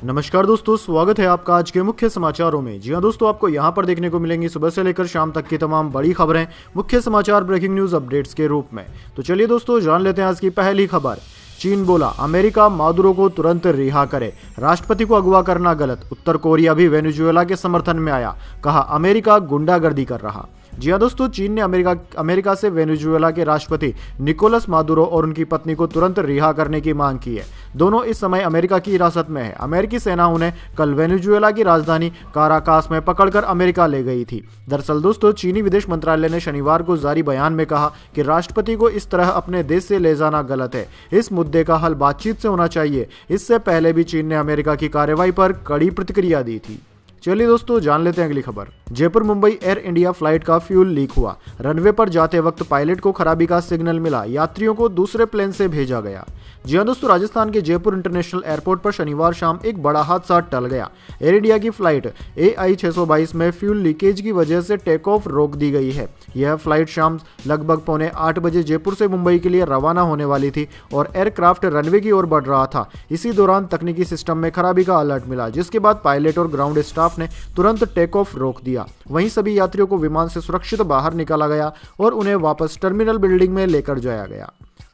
नमस्कार दोस्तों, स्वागत है आपका आज के मुख्य समाचारों में। जी हां दोस्तों, आपको यहां पर देखने को मिलेंगी सुबह से लेकर शाम तक की तमाम बड़ी खबरें मुख्य समाचार ब्रेकिंग न्यूज अपडेट्स के रूप में। तो चलिए दोस्तों, जान लेते हैं आज की पहली खबर। चीन बोला अमेरिका मादुरो को तुरंत रिहा करे, राष्ट्रपति को अगवा करना गलत। उत्तर कोरिया भी वेनेजुएला के समर्थन में आया, कहा अमेरिका गुंडागर्दी कर रहा। जी हाँ दोस्तों, चीन ने अमेरिका से वेनेजुएला के राष्ट्रपति निकोलस मादुरो और उनकी पत्नी को तुरंत रिहा करने की मांग की है। दोनों इस समय अमेरिका की हिरासत में है। अमेरिकी सेना उन्हें कल वेनेजुएला की राजधानी काराकास में पकड़कर अमेरिका ले गई थी। दरअसल दोस्तों, चीनी विदेश मंत्रालय ने शनिवार को जारी बयान में कहा कि राष्ट्रपति को इस तरह अपने देश से ले जाना गलत है। इस मुद्दे का हल बातचीत से होना चाहिए। इससे पहले भी चीन ने अमेरिका की कार्रवाई पर कड़ी प्रतिक्रिया दी थी। चलिए दोस्तों, जान लेते हैं अगली खबर। Jaipur Mumbai air India flight का फ्यूल लीक हुआ। रनवे पर जाते वक्त पायलट को खराबी का सिग्नल मिला, यात्रियों को दूसरे प्लेन से भेजा गया। जी हां दोस्तों, राजस्थान के जयपुर इंटरनेशनल एयरपोर्ट पर शनिवार शाम एक बड़ा हादसा टल गया। एयर इंडिया की फ्लाइट AI 622 में फ्यूल लीकेज की वजह से टेक ऑफ रोक दी गई है। यह फ्लाइट शाम लगभग 7:45 बजे जयपुर से मुंबई के लिए रवाना होने वाली थी और एयरक्राफ्ट रनवे की ओर बढ़ रहा था। इसी दौरान तकनीकी सिस्टम में खराबी का अलर्ट मिला, जिसके बाद पायलट और ग्राउंड स्टाफ ने तुरंत टेक ऑफ रोक दिया। वहीं सभी यात्रियों को विमान से सुरक्षित बाहर निकाला गया और उन्हें वापस टर्मिनल बिल्डिंग में लेकर जाया गया।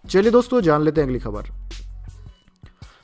चलिए दोस्तों, जान लेते हैं अगली खबर।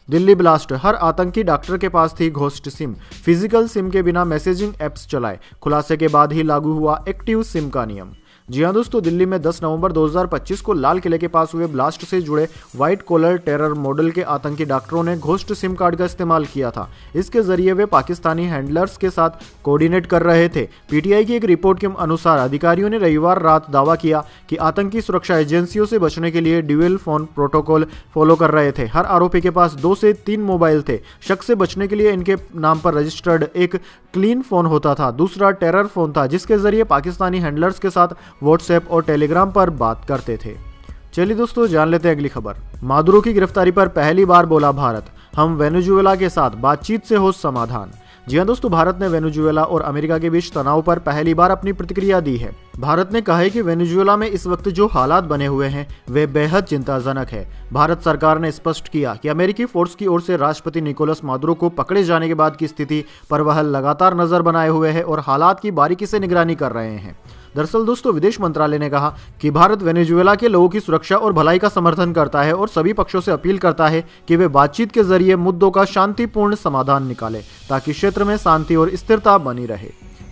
दिल्ली ब्लास्ट, हर आतंकी डॉक्टर के पास थी घोस्ट सिम, फिजिकल सिम के बिना मैसेजिंग एप्स चलाए। खुलासे के बाद ही लागू हुआ एक्टिव सिम का नियम। जी हां दोस्तों, दिल्ली में 10 नवंबर 2025 को लाल किले के पास हुए ब्लास्ट से जुड़े व्हाइट कॉलर टेरर मॉडल के आतंकी डॉक्टरों ने घोस्ट सिम कार्ड का इस्तेमाल किया था। इसके जरिए वे पाकिस्तानी हैंडलर्स के साथ कोऑर्डिनेट कर रहे थे। पीटीआई की एक रिपोर्ट के अनुसार अधिकारियों ने रविवार रात दावा किया कि आतंकी सुरक्षा एजेंसियों से बचने के लिए ड्यूअल फोन प्रोटोकॉल फॉलो कर रहे थे। हर आरोपी के पास 2 से 3 मोबाइल थे। शक से बचने के लिए इनके नाम पर रजिस्टर्ड एक क्लीन फोन होता था, दूसरा टेरर फोन था, जिसके जरिए पाकिस्तानी हैंडलर्स के साथ व्हाट्सएप और टेलीग्राम पर बात करते थे। चलिए दोस्तों, जान लेते हैं अगली खबर। मादुरो की गिरफ्तारी पर पहली बार बोला भारत, हम वेनेजुएला के साथ बातचीत से हो समाधान। जी हां दोस्तों, भारत ने वेनेजुएला और अमेरिका के बीच तनाव पर पहली बार अपनी प्रतिक्रिया दी है। भारत ने कहा है कि वेनेजुएला में इस वक्त जो हालात बने हुए हैं वे बेहद चिंताजनक है। भारत सरकार ने स्पष्ट किया कि अमेरिकी फोर्स की ओर से राष्ट्रपति निकोलस मादुरो को पकड़े जाने के बाद की स्थिति पर वह लगातार नजर बनाए हुए है और हालात की बारीकी से निगरानी कर रहे हैं। दरअसल दोस्तों, विदेश मंत्रालय ने कहा कि भारत वेनेजुएला के लोगों की सुरक्षा और भलाई का समर्थन करता है और सभी पक्षों से अपील करता है कि वे बातचीत के जरिए मुद्दों का शांतिपूर्ण समाधान निकालें ताकि क्षेत्र में शांति और स्थिरता बनी रहे।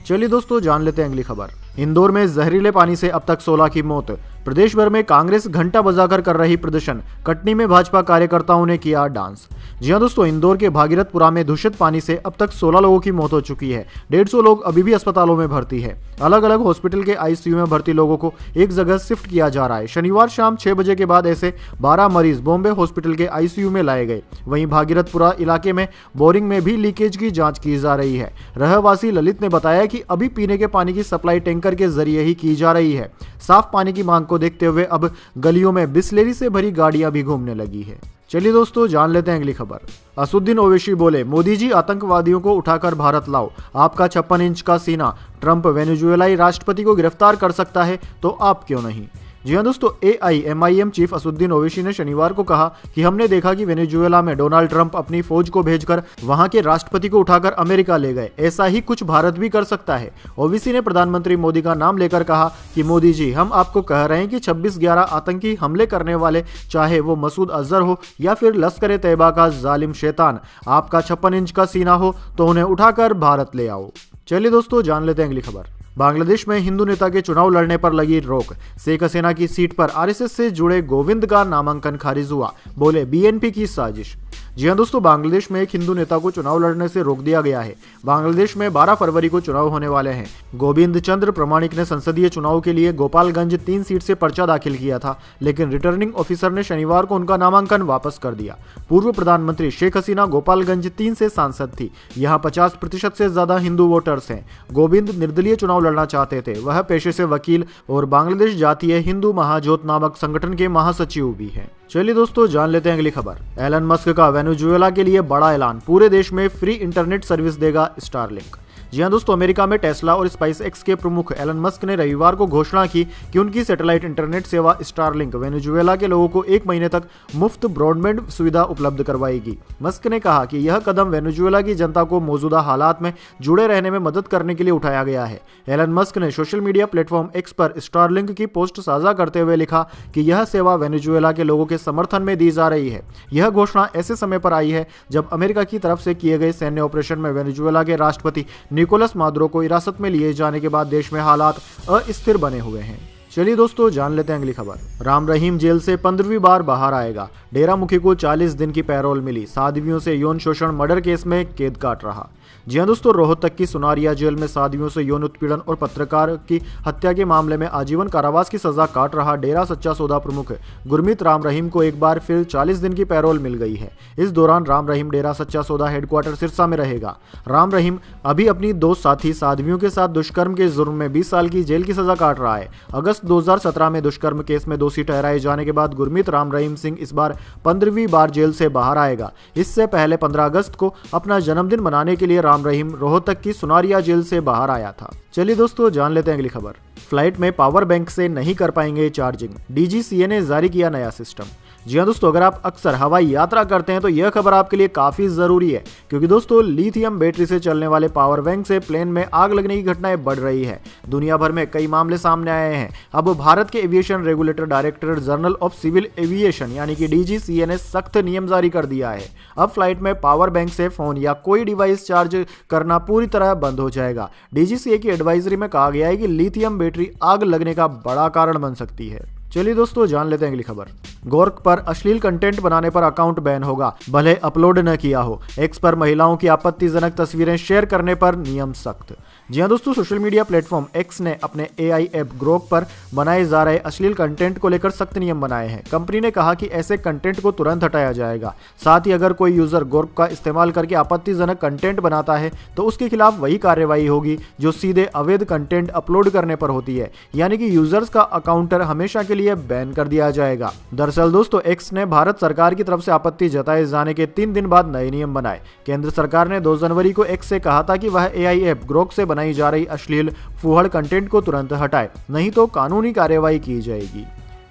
चलिए दोस्तों, जान लेते हैं अगली खबर। इंदौर में जहरीले पानी से अब तक 16 की मौत। प्रदेश भर में कांग्रेस घंटा बजाकर कर रही प्रदर्शन, कटनी में भाजपा कार्यकर्ताओं ने किया डांस। जी हां दोस्तों, इंदौर के भागीरथपुरा में दूषित पानी से अब तक 16 लोगों की मौत हो चुकी है। 150 लोग अभी भी अस्पतालों में भर्ती है। अलग अलग हॉस्पिटल के ICU में भर्ती लोगों को एक जगह शिफ्ट किया जा रहा है। शनिवार शाम 6 बजे के बाद ऐसे 12 मरीज बॉम्बे हॉस्पिटल के ICU में लाए गए। वहीं भागीरथपुरा इलाके में बोरिंग में भी लीकेज की जांच की जा रही है। रहवासी ललित ने बताया कि अभी पीने के पानी की सप्लाई टैंकर के जरिए ही की जा रही है। साफ पानी की मांग को देखते हुए अब गलियों में बिस्लेरी से भरी गाड़ियां भी घूमने लगी है। चलिए दोस्तों, जान लेते हैं अगली खबर। असदुद्दीन ओवैसी बोले, मोदी जी आतंकवादियों को उठाकर भारत लाओ, आपका 56 इंच का सीना। ट्रंप वेनेजुएलाई राष्ट्रपति को गिरफ्तार कर सकता है तो आप क्यों नहीं। जी हां दोस्तों, AIMIM चीफ असदुद्दीन ओवैसी ने शनिवार को कहा कि हमने देखा कि वेनेजुएला में डोनाल्ड ट्रंप अपनी फौज को भेजकर वहां के राष्ट्रपति को उठाकर अमेरिका ले गए। ऐसा ही कुछ भारत भी कर सकता है। ओवैसी ने प्रधानमंत्री मोदी का नाम लेकर कहा कि मोदी जी, हम आपको कह रहे हैं कि 26/11 आतंकी हमले करने वाले, चाहे वो मसूद अजहर हो या फिर लश्कर तैयबा का जालिम शैतान, आपका 56 इंच का सीना हो तो उन्हें उठाकर भारत ले आओ। चलिए दोस्तों, जान लेते हैं अगली खबर। बांग्लादेश में हिंदू नेता के चुनाव लड़ने पर लगी रोक। शेख हसीना की सीट पर RSS से जुड़े गोविंद का नामांकन खारिज हुआ, बोले BNP की साजिश। जी हां दोस्तों, बांग्लादेश में एक हिंदू नेता को चुनाव लड़ने से रोक दिया गया है। बांग्लादेश में 12 फरवरी को चुनाव होने वाले हैं। गोविंद चंद्र प्रमाणिक ने संसदीय चुनाव के लिए गोपालगंज 3 सीट से पर्चा दाखिल किया था, लेकिन रिटर्निंग ऑफिसर ने शनिवार को उनका नामांकन वापस कर दिया। पूर्व प्रधानमंत्री शेख हसीना गोपालगंज 3 से सांसद थी। यहाँ 50% से ज्यादा हिंदू वोटर्स हैं। गोविंद निर्दलीय चुनाव लड़ना चाहते थे। वह पेशे से वकील और बांग्लादेश जातीय हिंदू महाजोत नामक संगठन के महासचिव भी हैं। चलिए दोस्तों, जान लेते हैं अगली खबर। एलन मस्क का वेनेजुएला के लिए बड़ा ऐलान, पूरे देश में फ्री इंटरनेट सर्विस देगा स्टारलिंक। जी हाँ दोस्तों, अमेरिका में टेस्ला और स्पाइस एक्स के प्रमुख एलन मस्क ने रविवार को घोषणा की कि उनकी सैटेलाइट इंटरनेट सेवा स्टारलिंक वेनेजुएला के लोगों को 1 महीने तक मुफ्त ब्रॉडबैंड सुविधा उपलब्ध करवाएगी। मस्क ने कहा कि यह कदम वेनेजुएला की जनता को मौजूदा हालात में जुड़े रहने में मदद करने के लिए उठाया गया है। एलन मस्क ने सोशल मीडिया प्लेटफॉर्म एक्स पर स्टारलिंक की पोस्ट साझा करते हुए लिखा कि यह सेवा वेनेजुएला के लोगों के समर्थन में दी जा रही है। यह घोषणा ऐसे समय पर आई है जब अमेरिका की तरफ से किए गए सैन्य ऑपरेशन में वेनेजुएला के राष्ट्रपति निकोलस मादुरो को हिरासत में लिए जाने के बाद देश में हालात अस्थिर बने हुए हैं। चलिए दोस्तों, जान लेते हैं अगली खबर। राम रहीम जेल से 15वीं बार बाहर आएगा। डेरा मुखी को 40 दिन की पैरोल मिली। साध्वियों से यौन शोषण मर्डर केस में कैद काट रहा। जी हाँ दोस्तों, रोहतक की सुनारिया जेल में साध्वियों से यौन उत्पीड़न और पत्रकार की हत्या के मामले में आजीवन कारावास की सजा काट रहा डेरा सच्चा सौदा प्रमुख गुरमीत राम रहीम को एक बार फिर 40 दिन की पैरोल मिल गई है। इस दौरान राम रहीम डेरा सच्चा सौदा हेडक्वार्टर सिरसा में रहेगा। राम रहीम अभी अपनी 2 साथी साध्वियों के साथ दुष्कर्म के जुर्म में 20 साल की जेल की सजा काट रहा है। अगस्त 2017 में दुष्कर्म केस में दोषी ठहराए जाने के बाद गुरमीत राम रहीम सिंह इस बार 15वीं बार जेल से बाहर आएगा। इससे पहले 15 अगस्त को अपना जन्मदिन मनाने के लिए राम रहीम रोहतक की सुनारिया जेल से बाहर आया था। चलिए दोस्तों, जान लेते हैं अगली खबर। फ्लाइट में पावर बैंक से नहीं कर पाएंगे चार्जिंग। डीजीसीए ने जारी किया नया सिस्टम। जी हाँ दोस्तों, अगर आप अक्सर हवाई यात्रा करते हैं तो यह खबर आपके लिए काफी जरूरी है, क्योंकि दोस्तों लिथियम बैटरी से चलने वाले पावर बैंक से प्लेन में आग लगने की घटनाएं बढ़ रही है। दुनिया भर में कई मामले सामने आए हैं। अब भारत के aviation regulator director general of civil aviation यानी कि डीजीसीए ने सख्त नियम जारी कर दिया है। अब फ्लाइट में पावर बैंक से फोन या कोई डिवाइस चार्ज करना पूरी तरह बंद हो जाएगा। डीजीसीए की एडवाइजरी में कहा गया है कि लिथियम बैटरी आग लगने का बड़ा कारण बन सकती है। चलिए दोस्तों, जान लेते हैं अगली खबर। गोर्क पर अश्लील कंटेंट बनाने पर अकाउंट बैन होगा, भले अपलोड न किया हो। एक्स पर महिलाओं की आपत्तिजनक तस्वीरें शेयर करने पर नियम सख्त। जी हाँ दोस्तों, सोशल मीडिया प्लेटफॉर्म एक्स ने अपने एआई ऐप ग्रोक पर बनाए जा रहे अश्लील कंटेंट को लेकर सख्त नियम बनाए हैं। कंपनी ने कहा कि ऐसे कंटेंट को तुरंत हटाया जाएगा। साथ ही अगर कोई यूजर ग्रोक का इस्तेमाल करके आपत्तिजनक कंटेंट बनाता है तो उसके खिलाफ वही कार्रवाई होगी जो सीधे अवैध कंटेंट अपलोड करने पर होती है, यानी कि यूजर्स का अकाउंट हमेशा के लिए बैन कर दिया जाएगा। दरअसल दोस्तों, एक्स ने भारत सरकार की तरफ से आपत्ति जताए जाने के 3 दिन बाद नए नियम बनाए। केंद्र सरकार ने 2 जनवरी को एक्स से कहा था कि वह एआई ऐप ग्रोक से बनाई जा रही अश्लील फूहड़ कंटेंट को तुरंत हटाए, नहीं तो कानूनी कार्रवाई की जाएगी।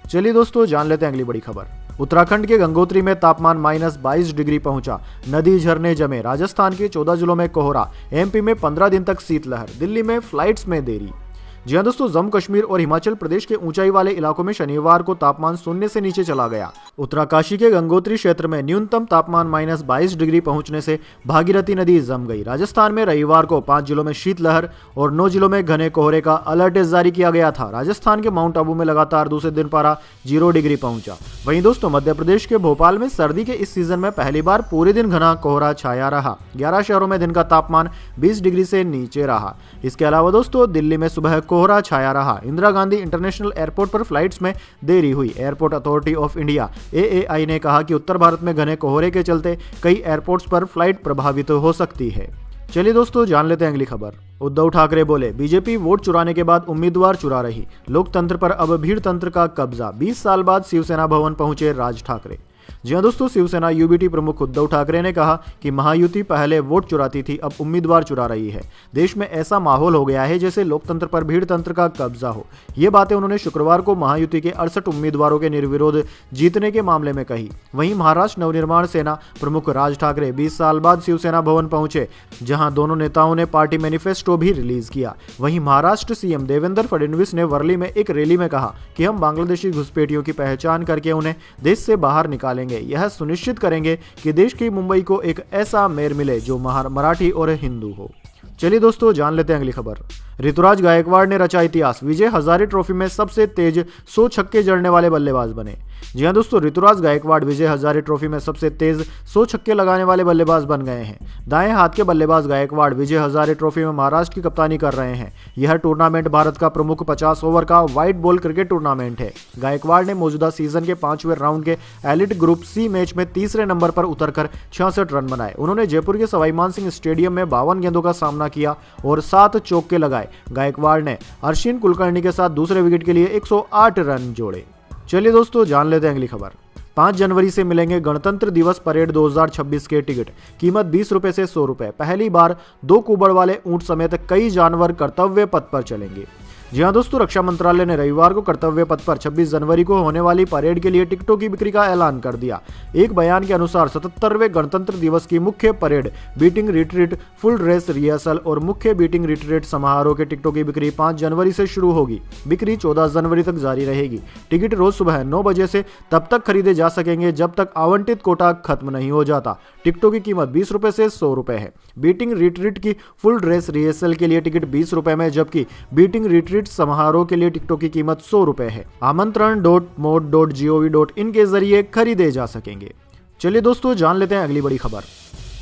चलिए दोस्तों, जान लेते हैं अगली बड़ी खबर। उत्तराखंड के गंगोत्री में तापमान -22 डिग्री पहुंचा। नदी झरने जमे। राजस्थान के 14 जिलों में कोहरा। एमपी में 15 दिन तक शीतलहर। दिल्ली में फ्लाइट्स में देरी। जी हाँ दोस्तों, जम्मू कश्मीर और हिमाचल प्रदेश के ऊंचाई वाले इलाकों में शनिवार को तापमान 0 से नीचे चला गया। उत्तराकाशी के गंगोत्री क्षेत्र में न्यूनतम तापमान -22 डिग्री पहुंचने से भागीरथी नदी जम गई। राजस्थान में रविवार को 5 जिलों में शीतलहर और 9 जिलों में घने कोहरे का अलर्ट जारी किया गया था। राजस्थान के माउंट आबू में लगातार दूसरे दिन पारा 0 डिग्री पहुंचा। वहीं दोस्तों, मध्य प्रदेश के भोपाल में सर्दी के इस सीजन में पहली बार पूरे दिन घना कोहरा छाया रहा। 11 शहरों में दिन का तापमान 20 डिग्री से नीचे रहा। इसके अलावा दोस्तों, दिल्ली में सुबह कोहरा छाया रहा। इंदिरा गांधी इंटरनेशनल एयरपोर्ट पर फ्लाइट्स में देरी हुई। Airport authority of India AAI ने कहा कि उत्तर भारत में घने कोहरे के चलते कई एयरपोर्ट्स पर फ्लाइट प्रभावित हो सकती है। चलिए दोस्तों, जान लेते हैं अगली खबर। उद्धव ठाकरे बोले, बीजेपी वोट चुराने के बाद उम्मीदवार चुरा रही। लोकतंत्र पर अब भीड़ तंत्र का कब्जा। 20 साल बाद शिवसेना भवन पहुंचे राज ठाकरे। जी हाँ दोस्तों, शिवसेना यूबीटी प्रमुख उद्धव ठाकरे ने कहा कि महायुति पहले वोट चुराती थी, अब उम्मीदवार चुरा रही है। देश में ऐसा माहौल हो गया है जैसे लोकतंत्र पर भीड़ तंत्र का कब्जा हो। ये बातें उन्होंने शुक्रवार को महायुति के 68 उम्मीदवारों के निर्विरोध जीतने के मामले में कही। वहीं महाराष्ट्र नवनिर्माण सेना प्रमुख राज ठाकरे 20 साल बाद शिवसेना भवन पहुंचे, जहां दोनों नेताओं ने पार्टी मैनिफेस्टो भी रिलीज किया। वहीं महाराष्ट्र सीएम देवेंद्र फडणवीस ने वर्ली में एक रैली में कहा कि हम बांग्लादेशी घुसपैठियों की पहचान करके उन्हें देश से बाहर निकालेंगे। यह सुनिश्चित करेंगे कि देश की मुंबई को एक ऐसा मेयर मिले जो मराठी और हिंदू हो। चलिए दोस्तों, जान लेते हैं अगली खबर। ऋतुराज गायकवाड़ ने रचा इतिहास। विजय हजारे ट्रॉफी में सबसे तेज 100 छक्के जड़ने वाले बल्लेबाज बने। जी हाँ दोस्तों, ऋतुराज गायकवाड़ विजय हजारे ट्रॉफी में सबसे तेज 100 छक्के लगाने वाले बल्लेबाज बन गए हैं। दाएं हाथ के बल्लेबाज गायकवाड़ विजय हजारे ट्रॉफी में महाराष्ट्र की कप्तानी कर रहे हैं। यह टूर्नामेंट भारत का प्रमुख 50 ओवर का व्हाइट बॉल क्रिकेट टूर्नामेंट है। गायकवाड़ ने मौजूदा सीजन के 5वें राउंड के एलिट ग्रुप सी मैच में तीसरे नंबर पर उतरकर 66 रन बनाए। उन्होंने जयपुर के सवाई मानसिंह स्टेडियम में 52 गेंदों का सामना किया और 7 चौके लगाए। गायकवाड़ ने अश्विन कुलकर्णी के साथ दूसरे विकेट के लिए 108 रन जोड़े। चलिए दोस्तों, जान लेते हैं अगली खबर। 5 जनवरी से मिलेंगे गणतंत्र दिवस परेड 2026 के टिकट। कीमत 20 रुपए से 100 रुपए। पहली बार 2 कुबड़ वाले ऊंट समेत कई जानवर कर्तव्य पथ पर चलेंगे। जी हाँ दोस्तों, रक्षा मंत्रालय ने रविवार को कर्तव्य पथ पर 26 जनवरी को होने वाली परेड के लिए टिकटों की बिक्री का ऐलान कर दिया। एक बयान के अनुसार 77वें गणतंत्र दिवस की मुख्य parade, beating retreat, full dress rehearsal और मुख्य बीटिंग रिट्रीट समारोह के टिकटों की बिक्री 5 जनवरी से शुरू होगी। बिक्री 14 जनवरी तक जारी रहेगी। टिकट रोज सुबह 9 बजे से तब तक खरीदे जा सकेंगे जब तक आवंटित कोटा खत्म नहीं हो जाता। टिकटों की कीमत 20 रुपए से 100 रुपए है। बीटिंग रिट्रीट की फुल ड्रेस रिहर्सल के लिए टिकट 20 रुपए में, जबकि बीटिंग रिट्रीट समारोह के लिए टिकटों की कीमत 100 रुपए है। आमंत्रण.mod.gov.in के जरिए खरीदे जा सकेंगे। चलिए दोस्तों, जान लेते हैं अगली बड़ी खबर।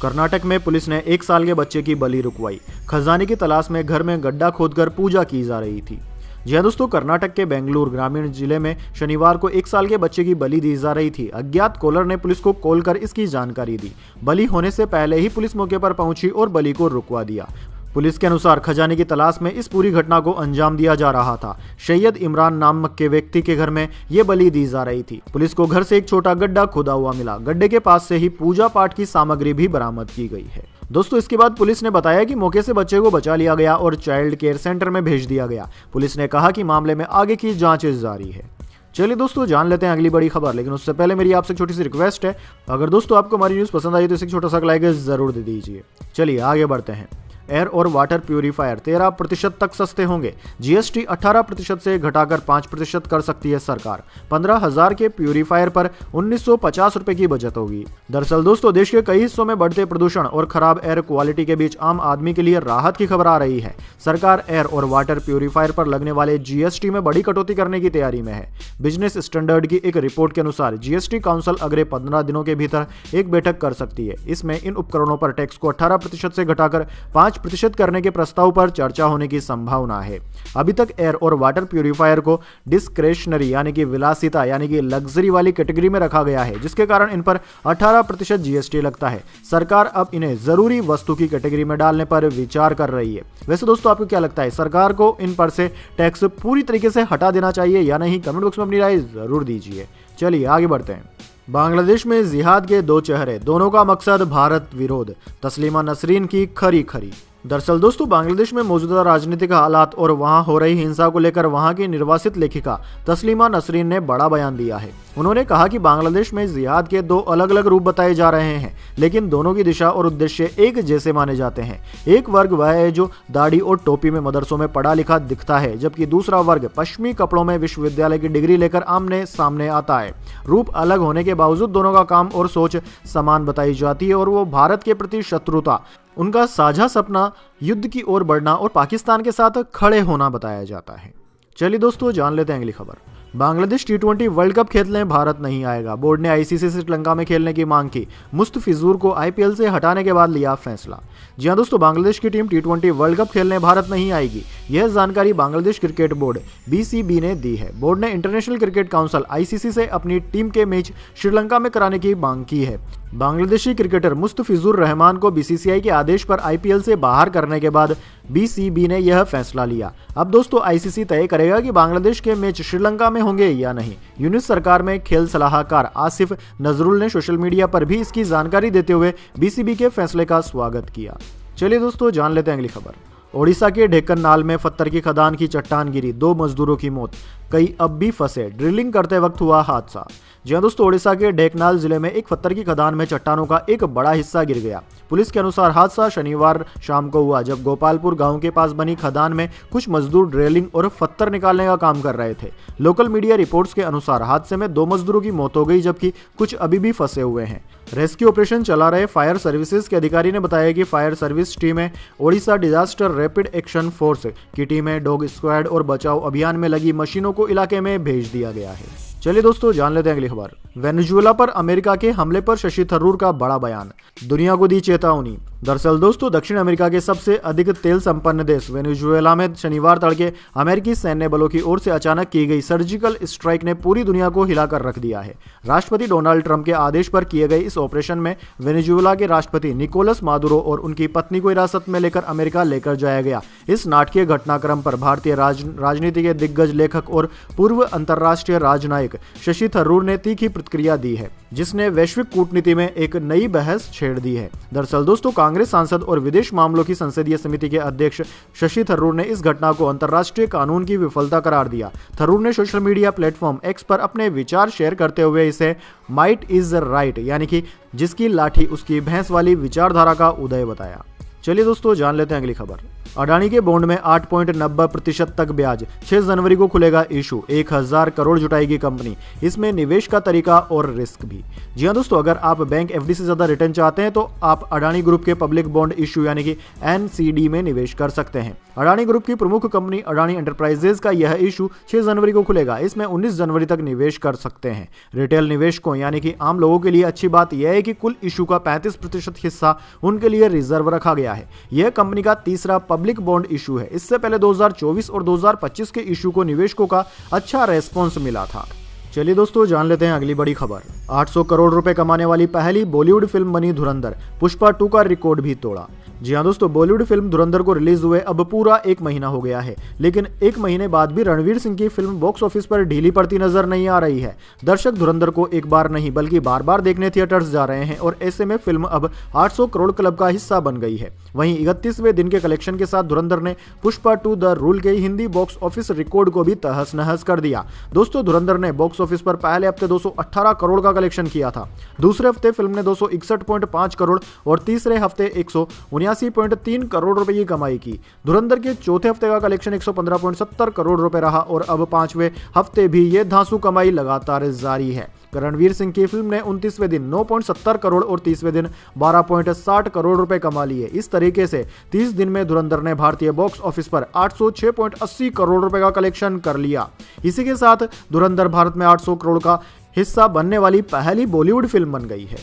कर्नाटक में पुलिस ने 1 साल के बच्चे की बलि रुकवाई। खजाने की तलाश में घर में गड्ढा खोदकर पूजा की जा रही थी। जी हाँ दोस्तों, कर्नाटक के बेंगलुरु ग्रामीण जिले में शनिवार को 1 साल के बच्चे की बलि दी जा रही थी। अज्ञात कॉलर ने पुलिस को कॉल कर इसकी जानकारी दी। बलि होने से पहले ही पुलिस मौके पर पहुंची और बलि को रुकवा दिया। पुलिस के अनुसार खजाने की तलाश में इस पूरी घटना को अंजाम दिया जा रहा था। सैयद इमरान नामक के व्यक्ति के घर में ये बलि दी जा रही थी। पुलिस को घर से एक छोटा गड्ढा खुदा हुआ मिला। गड्ढे के पास से ही पूजा पाठ की सामग्री भी बरामद की गई है। दोस्तों, इसके बाद पुलिस ने बताया कि मौके से बच्चे को बचा लिया गया और चाइल्ड केयर सेंटर में भेज दिया गया। पुलिस ने कहा कि मामले में आगे की जांच जारी है। चलिए दोस्तों, जान लेते हैं अगली बड़ी खबर, लेकिन उससे पहले मेरी आपसे छोटी सी रिक्वेस्ट है, अगर दोस्तों आपको हमारी न्यूज़ पसंद आई तो इसे छोटा सा लाइक जरूर दे दीजिए। चलिए आगे बढ़ते हैं। एयर और वाटर प्यूरीफायर 13% तक सस्ते होंगे। जीएसटी 18% से घटाकर 5% कर सकती है सरकार। 15,000 के प्यूरीफायर पर 1950 रुपए की बचत होगी। दरअसल दोस्तों, देश के कई हिस्सों में बढ़ते प्रदूषण और खराब एयर क्वालिटी के बीच आम आदमी के लिए राहत की खबर आ रही है। सरकार एयर और वाटर प्यूरीफायर पर लगने वाले जीएसटी में बड़ी कटौती करने की तैयारी में है। बिजनेस स्टैंडर्ड की एक रिपोर्ट के अनुसार जीएसटी काउंसिल अगले 15 दिनों के भीतर एक बैठक कर सकती है। इसमें इन उपकरणों पर टैक्स को 18% से घटाकर 5% करने के प्रस्ताव पर चर्चा होने की संभावना है। अभी तक एयर और वाटर प्यूरीफायर को डिस्क्रेशनरी यानी कि विलासिता यानी कि लग्जरी वाली कैटेगरी में रखा गया है, जिसके कारण इन पर 18% जीएसटी लगता है। सरकार अब इन्हें जरूरी वस्तु की कैटेगरी में डालने पर विचार कर रही है। वैसे दोस्तों, आपको क्या लगता है, सरकार को इन पर से टैक्स पूरी तरीके से हटा देना चाहिए या नहीं? कमेंट बॉक्स में अपनी राय जरूर दीजिए। चलिए आगे बढ़ते हैं। बांग्लादेश में जिहाद के 2 चेहरे, दोनों का मकसद भारत विरोध। तस्लीमा नसरीन की खरी खरी। दरअसल दोस्तों, बांग्लादेश में मौजूदा राजनीतिक हालात और वहां हो रही हिंसा को लेकर वहां की निर्वासित लेखिका तस्लीमा नसरीन ने बड़ा बयान दिया है। उन्होंने कहा कि बांग्लादेश में जिहाद के 2 अलग अलग रूप बताए जा रहे हैं, लेकिन दोनों की दिशा और उद्देश्य एक जैसे माने जाते हैं। एक वर्ग वह है जो दाढ़ी और टोपी में मदरसों में पढ़ा लिखा दिखता है, जबकि दूसरा वर्ग पश्चिमी कपड़ों में विश्वविद्यालय की डिग्री लेकर आमने सामने आता है। रूप अलग होने के बावजूद दोनों का काम और सोच समान बताई जाती है और वो भारत के प्रति शत्रुता, उनका साझा सपना युद्ध की ओर बढ़ना और पाकिस्तान के साथ खड़े होना बताया जाता है। चलिए दोस्तों, जान लेते हैं अगली खबर। बांग्लादेश T20 वर्ल्ड कप खेलने भारत नहीं आएगा। बोर्ड ने आईसीसी से श्रीलंका में खेलने की मांग की। मुस्तफिजुर को आईपीएल से हटाने के बाद लिया फैसला। जी हां दोस्तों, बांग्लादेश की टीम T20 वर्ल्ड कप खेलने भारत नहीं आएगी। यह जानकारी बांग्लादेश क्रिकेट बोर्ड BCB ने दी है। बोर्ड ने इंटरनेशनल क्रिकेट काउंसिल ICC से अपनी टीम के मैच श्रीलंका में कराने की मांग की है। बांग्लादेशी क्रिकेटर मुस्तफिजुर रहमान को BCCI के आदेश पर IPL से बाहर करने के बाद BCB ने यह फैसला लिया। अब दोस्तों, ICC तय करेगा कि बांग्लादेश के मैच श्रीलंका में होंगे या नहीं। यूनिस सरकार में खेल सलाहकार आसिफ नजरुल ने सोशल मीडिया पर भी इसकी जानकारी देते हुए BCB के फैसले का स्वागत किया। चलिए दोस्तों, जान लेते हैं अगली खबर। ओडिशा के ढेकन नाल में पत्थर की खदान की चट्टान गिरी, 2 मजदूरों की मौत, कई अब भी फंसे। ड्रिलिंग करते वक्त हुआ हादसा। जी हां दोस्तों, ओडिशा के ढेकनाल जिले में एक पत्थर की खदान में चट्टानों का एक बड़ा हिस्सा गिर गया। पुलिस के अनुसार हादसा शनिवार शाम को हुआ, जब गोपालपुर गांव के पास बनी खदान में कुछ मजदूर ड्रिलिंग और पत्थर निकालने का काम कर रहे थे। लोकल मीडिया रिपोर्ट्स के अनुसार हादसे में 2 मजदूरों की मौत हो गई, जबकि कुछ अभी भी फंसे हुए हैं। रेस्क्यू ऑपरेशन चला रहे फायर सर्विसेज के अधिकारी ने बताया कि फायर सर्विस टीमें, Odisha disaster rapid action force की टीमें, डॉग स्क्वाड और बचाव अभियान में लगी मशीनों को इलाके में भेज दिया गया है। चलिए दोस्तों, जान लेते हैं अगली खबर। वेनेजुएला पर अमेरिका के हमले पर शशि थरूर का बड़ा बयान, दुनिया को दी चेतावनी। दरअसल दोस्तों दक्षिण अमेरिका के सबसे अधिक तेल संपन्न देश वेनेजुएला में शनिवार तड़के अमेरिकी सैन्य बलों की ओर से अचानक की गई सर्जिकल स्ट्राइक ने पूरी दुनिया को हिलाकर रख दिया है। राष्ट्रपति डोनाल्ड ट्रंप के आदेश पर किए गए इस ऑपरेशन में वेनेजुएला के राष्ट्रपति निकोलस मादुरो और उनकी पत्नी को हिरासत में लेकर अमेरिका लेकर जाया गया। इस नाटकीय घटनाक्रम पर भारतीय राजनीति के दिग्गज लेखक और पूर्व अंतर्राष्ट्रीय राजनयिक शशि थरूर ने तीखी प्रतिक्रिया दी है, जिसने वैश्विक कूटनीति में एक नई बहस छेड़ दी है। दरअसल दोस्तों कांग्रेस सांसद और विदेश मामलों की संसदीय समिति के अध्यक्ष शशि थरूर ने इस घटना को अंतर्राष्ट्रीय कानून की विफलता करार दिया। थरूर ने सोशल मीडिया प्लेटफॉर्म एक्स पर अपने विचार शेयर करते हुए इसे माइट इज राइट यानी कि जिसकी लाठी उसकी भैंस वाली विचारधारा का उदय बताया। चलिए दोस्तों जान लेते हैं अगली खबर। अडानी के बॉन्ड में 8.90% तक ब्याज, 6 जनवरी को खुलेगा इशू, 1000 करोड़ जुटाएगी कंपनी, इसमें निवेश का तरीका और रिस्क भी। जी हाँ दोस्तों, अगर आप बैंक एफडी से ज्यादा रिटर्न चाहते हैं तो आप अडानी ग्रुप के पब्लिक बॉन्ड इशू यानी कि एनसीडी में निवेश कर सकते हैं। अडानी ग्रुप की प्रमुख कंपनी अडानी एंटरप्राइजेज का यह इशू 6 जनवरी को खुलेगा। इसमें 19 जनवरी तक निवेश कर सकते हैं। रिटेल निवेशकों यानी कि आम लोगों के लिए अच्छी बात यह है कि कुल इशू का 35% हिस्सा उनके लिए रिजर्व रखा गया है। यह कंपनी का तीसरा पब्लिक बॉन्ड इशू है। इससे पहले 2024 और 2025 के इशू को निवेशकों का अच्छा रेस्पॉन्स मिला था। चलिए दोस्तों जान लेते हैं अगली बड़ी खबर। 800 करोड़ रुपए कमाने वाली पहली बॉलीवुड फिल्म बनी धुरंधर, पुष्पा 2 का रिकॉर्ड भी तोड़ा। जी हाँ दोस्तों, बॉलीवुड फिल्म धुरंधर को रिलीज हुए अब पूरा 1 महीना हो गया है, लेकिन 1 महीने बाद भी रणवीर सिंह की फिल्म बॉक्स ऑफिस पर ढीली पड़ती नजर नहीं आ रही है। दर्शक धुरंधर को एक बार नहीं बल्कि बार बार देखने थिएटर्स जा रहे हैं और ऐसे में फिल्म अब 800 करोड़ क्लब का हिस्सा बन गई है। वहीं 31वें दिन के कलेक्शन के साथ धुरंधर ने पुष्पा 2 द रूल के हिंदी बॉक्स ऑफिस रिकॉर्ड को भी तहस नहस कर दिया। दोस्तों धुरंधर ने बॉक्स ऑफिस पर पहले हफ्ते 218 करोड़ का कलेक्शन किया था। दूसरे हफ्ते फिल्म ने 261.5 करोड़ और तीसरे हफ्ते 179.3 करोड़ रुपए की कमाई की। धुरंधर के चौथे हफ्ते का कलेक्शन 115.70 करोड़ रुपए रहा और अब 5वें हफ्ते भी ये धांसू कमाई लगातार जारी है। रणवीर सिंह की फिल्म ने 29वें दिन 9.70 करोड़ और 30वें दिन 12.60 करोड़ रुपए कमा लिए। इस तरीके से 30 दिन में धुरंधर ने भारतीय बॉक्स ऑफिस पर 806.80 करोड़ रुपए का कलेक्शन कर लिया। इसी के साथ धुरंधर भारत में 800 करोड़ का हिस्सा बनने वाली पहली बॉलीवुड फिल्म बन गई है।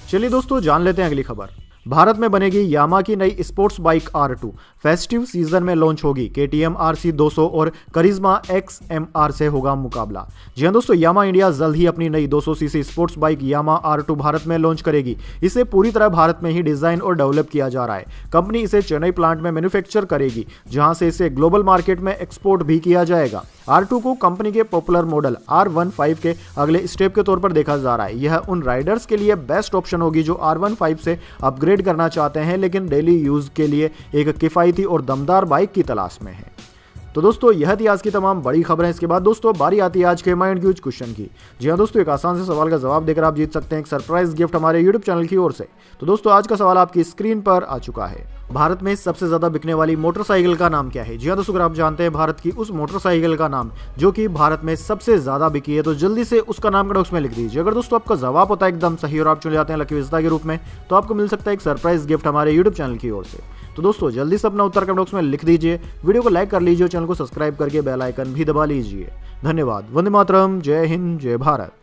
चलिए दोस्तों जान लेते हैं अगली खबर। भारत में बनेगी यामा की नई sports bike R2, festive season में लॉन्च होगी। KTM RC 200 और करिश्मा XMR से होगा मुकाबला। जी हाँ दोस्तों, यामा इंडिया जल्द ही अपनी नई 200 सीसी स्पोर्ट्स बाइक यामा R2 भारत में लॉन्च करेगी। इसे पूरी तरह भारत में ही डिजाइन और डेवलप किया जा रहा है। कंपनी इसे चेन्नई प्लांट में मैन्युफैक्चर करेगी, जहां से इसे ग्लोबल मार्केट में एक्सपोर्ट भी किया जाएगा। R2 को कंपनी के पॉपुलर मॉडल R15 के अगले स्टेप के तौर पर देखा जा रहा है। यह उन राइडर्स के लिए बेस्ट ऑप्शन होगी जो R15 से अपग्रेड करना चाहते हैं लेकिन डेली यूज के लिए एक किफायती और दमदार बाइक की तलाश में है। तो दोस्तों यह थी आज की तमाम बड़ी खबरें। इसके बाद दोस्तों बारी आती है आज के माइंड क्यूज क्वेश्चन की। जी हाँ दोस्तों, एक आसान से सवाल का जवाब देकर आप जीत सकते हैं एक सरप्राइज गिफ्ट हमारे यूट्यूब चैनल की ओर से। तो दोस्तों आज का सवाल आपकी स्क्रीन पर आ चुका है। भारत में सबसे ज्यादा बिकने वाली मोटरसाइकिल का नाम क्या है? जी हाँ दोस्तों, अगर आप जानते हैं भारत की उस मोटरसाइकिल का नाम जो कि भारत में सबसे ज्यादा बिकी है तो जल्दी से उसका नाम कमेंट बॉक्स में लिख दीजिए। अगर दोस्तों आपका जवाब होता है एकदम सही और आप चुन जाते हैं लकी विजेता के रूप में, तो आपको मिल सकता है एक सरप्राइज गिफ्ट हमारे यूट्यूब चैनल की ओर से। तो दोस्तों जल्दी से अपना उत्तर कमेंट बॉक्स में लिख दीजिए, वीडियो को लाइक कर लीजिए और चैनल को सब्सक्राइब करके बेल आइकन भी दबा लीजिए। धन्यवाद। वंदे मातरम। जय हिंद, जय भारत।